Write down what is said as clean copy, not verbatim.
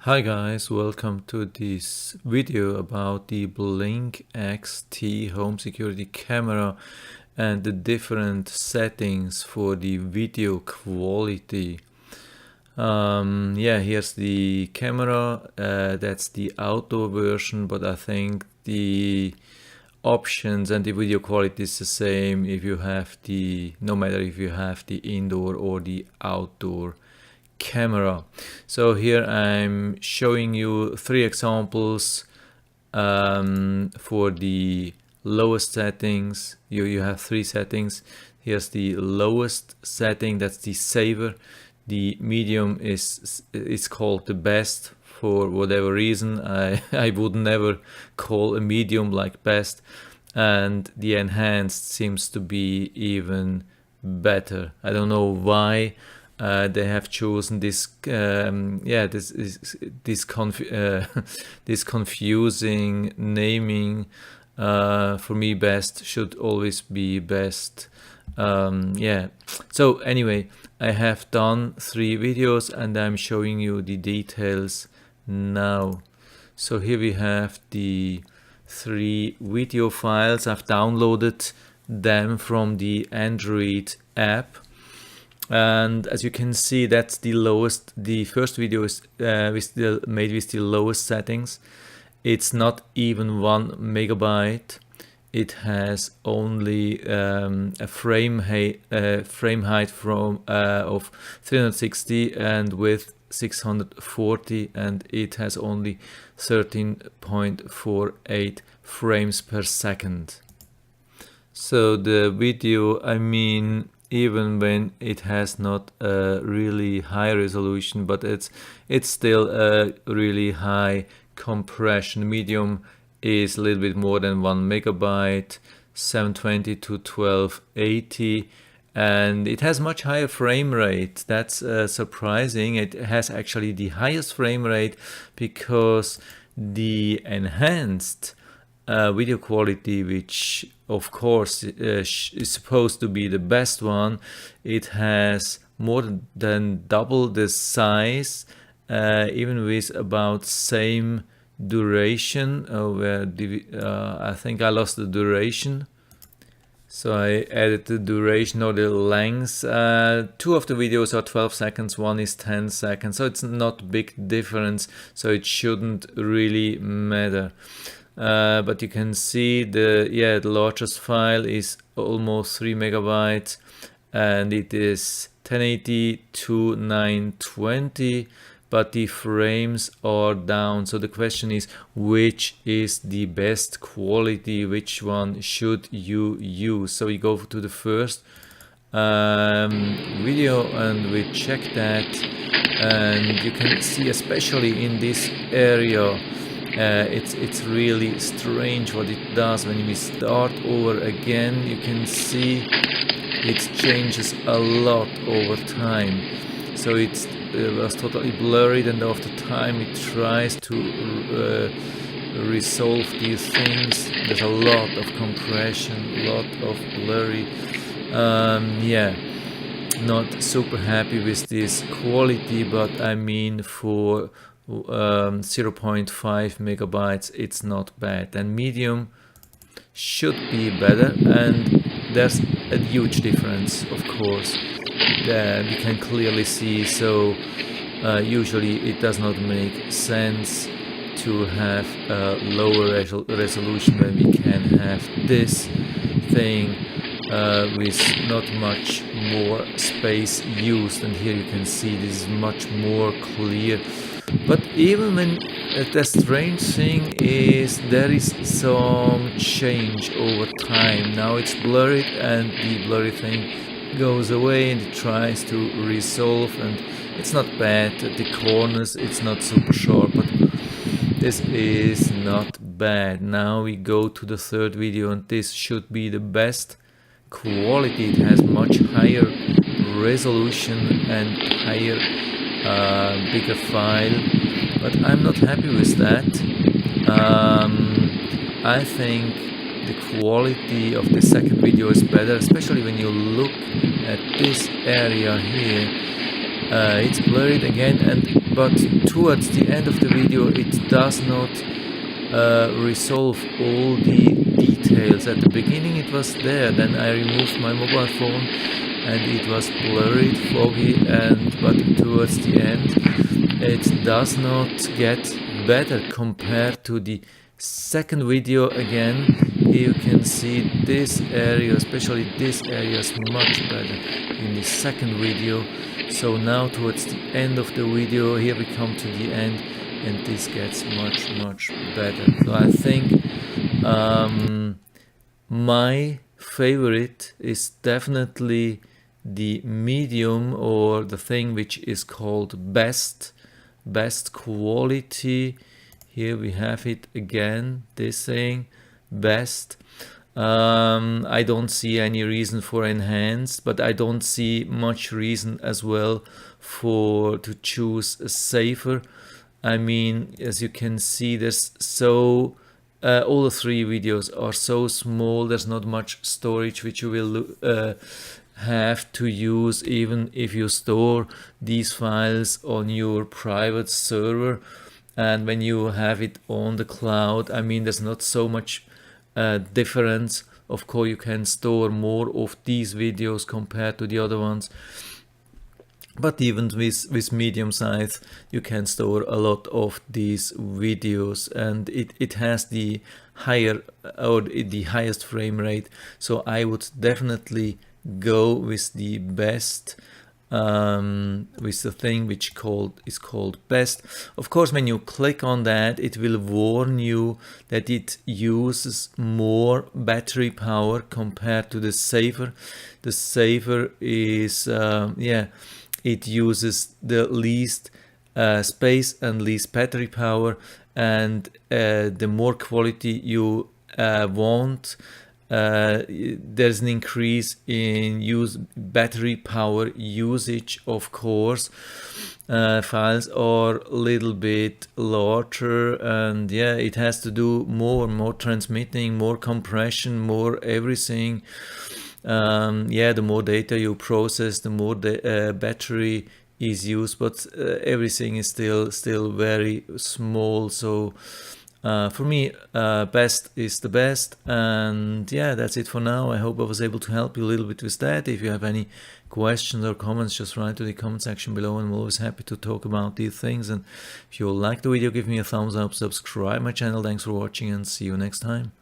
Hi guys, welcome to this video about the Blink XT home security camera and the different settings for the video quality. Here's the camera, that's the outdoor version, but I think the options and the video quality is the same if you have no matter if you have the indoor or the outdoor camera. So here I'm showing you 3 examples for the lowest settings. You have 3 settings. Here's the lowest setting, that's the saver. The medium is called the best for whatever reason. I would never call a medium like best, and the enhanced seems to be even better. I don't know why they have chosen this this confusing naming. For me, best should always be best. So anyway, I have done 3 videos and I'm showing you the details now. So here we have the 3 video files. I've downloaded them from the Android app, and as you can see, that's the lowest. The first video is made with the lowest settings. It's not even 1 megabyte. It has only a frame height of 360 and width 640, and it has only 13.48 frames per second. So the video, even when it has not a really high resolution, but it's still a really high compression. Medium is a little bit more than 1 megabyte, 720 to 1280, and it has much higher frame rate. That's surprising. It has actually the highest frame rate because the enhanced video quality, which of course is supposed to be the best one, it has more than double the size, even with about same duration. I think I lost the duration, so I added the duration or the length. 2 of the videos are 12 seconds, 1 is 10 seconds, so it's not big difference, so it shouldn't really matter. But you can see the largest file is almost 3 megabytes, and it is 1080 to 920, but the frames are down. So the question is, which is the best quality? Which one should you use? So we go to the first video and we check that, and you can see, especially in this area, it's really strange what it does. When we start over again, you can see it changes a lot over time. So it was totally blurry, and after time it tries to resolve these things. There's a lot of compression, a lot of blurry. Not super happy with this quality, but for 0.5 megabytes it's not bad, and medium should be better, and there's a huge difference, of course, that you can clearly see. So usually it does not make sense to have a lower resolution when we can have this thing with not much more space used, and here you can see this is much more clear. But even when the strange thing is, there is some change over time. Now it's blurred and the blurry thing goes away and it tries to resolve, and it's not bad. At the corners it's not super sharp, but this is not bad. Now we go to the third video, and this should be the best quality. It has much higher resolution and higher bigger file, but I'm not happy with that. I think the quality of the second video is better, especially when you look at this area here. it's blurred again, but towards the end of the video it does not resolve all the details. At the beginning it was there, then I removed my mobile phone and it was blurred, foggy, but towards the end it does not get better compared to the second video. Again, here you can see this area, especially this area, is much better in the second video. So now towards the end of the video, here we come to the end, and this gets much better. So I think my favorite is definitely the medium, or the thing which is called best quality. Here we have it again, this thing, best. I don't see any reason for enhanced, but I don't see much reason as well to choose a safer. I mean, as you can see, there's all the three videos are so small, there's not much storage which you will have to use, even if you store these files on your private server. And when you have it on the cloud, I mean, there's not so much difference. Of course, you can store more of these videos compared to the other ones, but even with medium size you can store a lot of these videos, and it has the higher or the highest frame rate. So I would definitely go with the best, with the thing which is called best. Of course, when you click on that, it will warn you that it uses more battery power compared to the safer. The safer is it uses the least space and least battery power, and the more quality you want, there's an increase in battery power usage. Of course, files are a little bit larger, and it has to do more transmitting, more compression, more everything. The more data you process, the more the battery is used, but everything is still very small. So for me, best is the best. And that's it for now. I hope I was able to help you a little bit with that. If you have any questions or comments, just write to the comment section below, and I'm always happy to talk about these things. And if you like the video, give me a thumbs up, subscribe my channel. Thanks for watching, and see you next time.